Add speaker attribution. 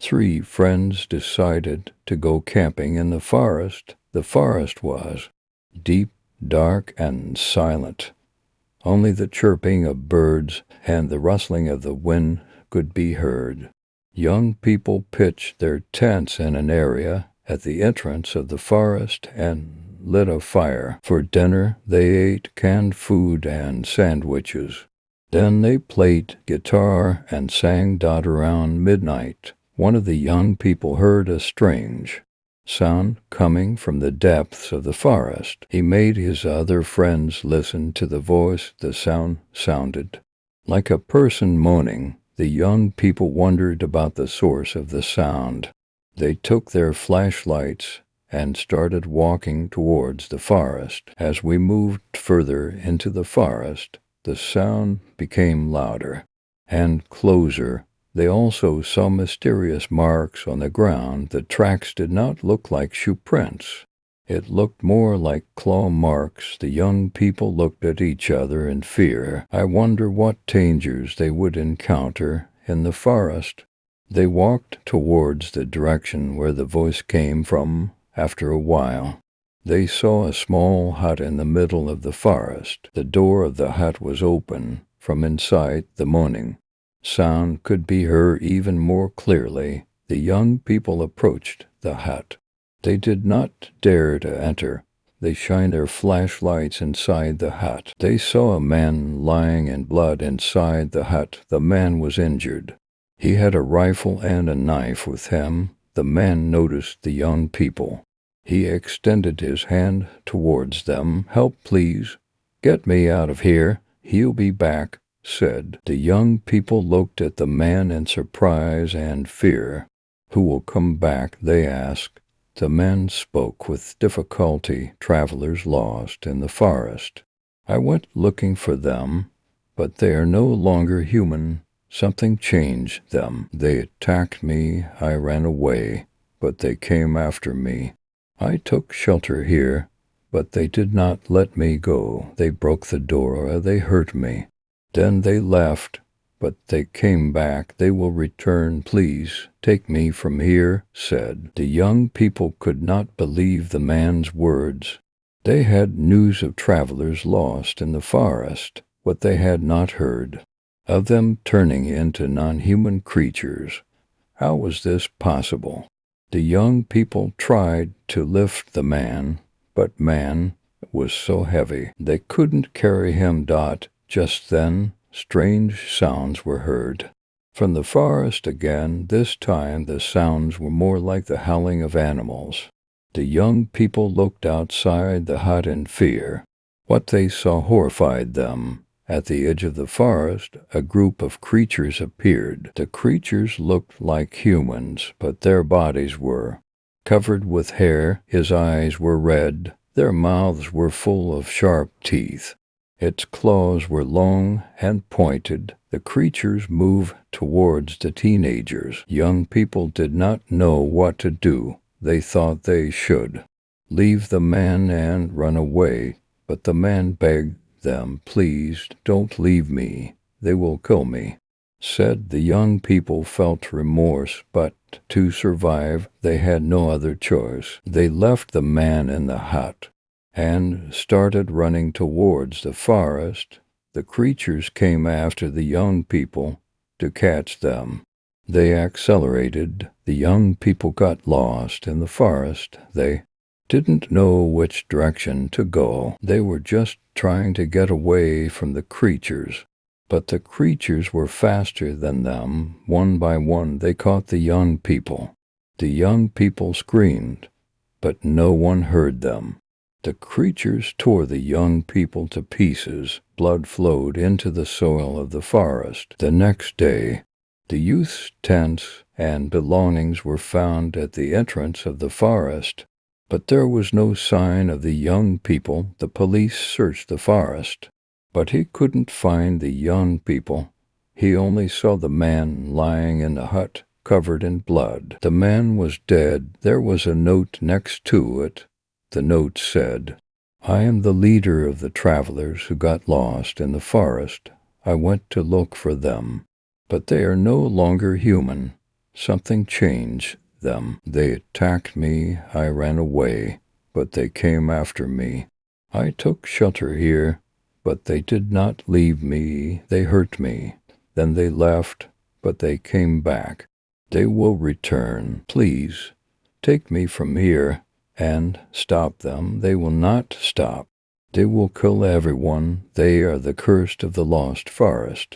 Speaker 1: Three friends decided to go camping in the forest. The forest was deep, dark, and silent. Only the chirping of birds and the rustling of the wind could be heard. Young people pitched their tents in an area at the entrance of the forest and lit a fire. For dinner, they ate canned food and sandwiches. Then they played guitar and sang dot around midnight. One of the young people heard a strange sound coming from the depths of the forest. He made his other friends listen to the voice. The sound sounded like a person moaning. The young people wondered about the source of the sound. They took their flashlights and started walking towards the forest. As we moved further into the forest, the sound became louder and closer. They also saw mysterious marks on the ground. The tracks did not look like shoe prints. It looked more like claw marks. The young people looked at each other in fear. I wonder what dangers they would encounter in the forest. They walked towards the direction where the voice came from. After a while, they saw a small hut in the middle of the forest. The door of the hut was open. From inside, the moaning sound could be heard even more clearly. The young people approached the hut. They did not dare to enter. They shined their flashlights inside the hut. They saw a man lying in blood inside the hut. The man was injured. He had a rifle and a knife with him. The man noticed the young people. He extended his hand towards them. "Help, please. Get me out of here. He'll be back," said. The young people looked at the man in surprise and fear. "Who will come back?" they asked. The man spoke with difficulty. "Travelers lost in the forest. I went looking for them, but they are no longer human. Something changed them. They attacked me. I ran away, but they came after me. I took shelter here, but they did not let me go. They broke the door. They hurt me. Then they left, but they came back. They will return. Please take me from here," said. The young people could not believe the man's words. They had news of travelers lost in the forest, but they had not heard of them turning into non-human creatures. How was this possible? The young people tried to lift the man, but man was so heavy they couldn't carry him. Just then, strange sounds were heard from the forest again. This time the sounds were more like the howling of animals. The young people looked outside the hut in fear. What they saw horrified them. At the edge of the forest, a group of creatures appeared. The creatures looked like humans, but their bodies were covered with hair. His eyes were red. Their mouths were full of sharp teeth. Its claws were long and pointed. The creatures moved towards the teenagers. Young people did not know what to do. They thought they should leave the man and run away, but the man begged them, "Please don't leave me. They will kill me," said. The young people felt remorse, but to survive they had no other choice. They left the man in the hut and started running towards the forest. The creatures came after the young people to catch them. They accelerated. The young people got lost in the forest. They didn't know which direction to go. They were just trying to get away from the creatures. But the creatures were faster than them. One by one, they caught the young people. The young people screamed, but no one heard them. The creatures tore the young people to pieces. Blood flowed into the soil of the forest. The next day, the youth's tents and belongings were found at the entrance of the forest, but there was no sign of the young people. The police searched the forest, but he couldn't find the young people. He only saw the man lying in the hut, covered in blood. The man was dead. There was a note next to it. The note said, "I am the leader of the travelers who got lost in the forest. I went to look for them, but they are no longer human. Something changed them. They attacked me. I ran away, but they came after me. I took shelter here, but they did not leave me. They hurt me. Then they left, but they came back. They will return. Please, take me from here and stop them. They will not stop. They will kill everyone. They are the cursed of the lost forest.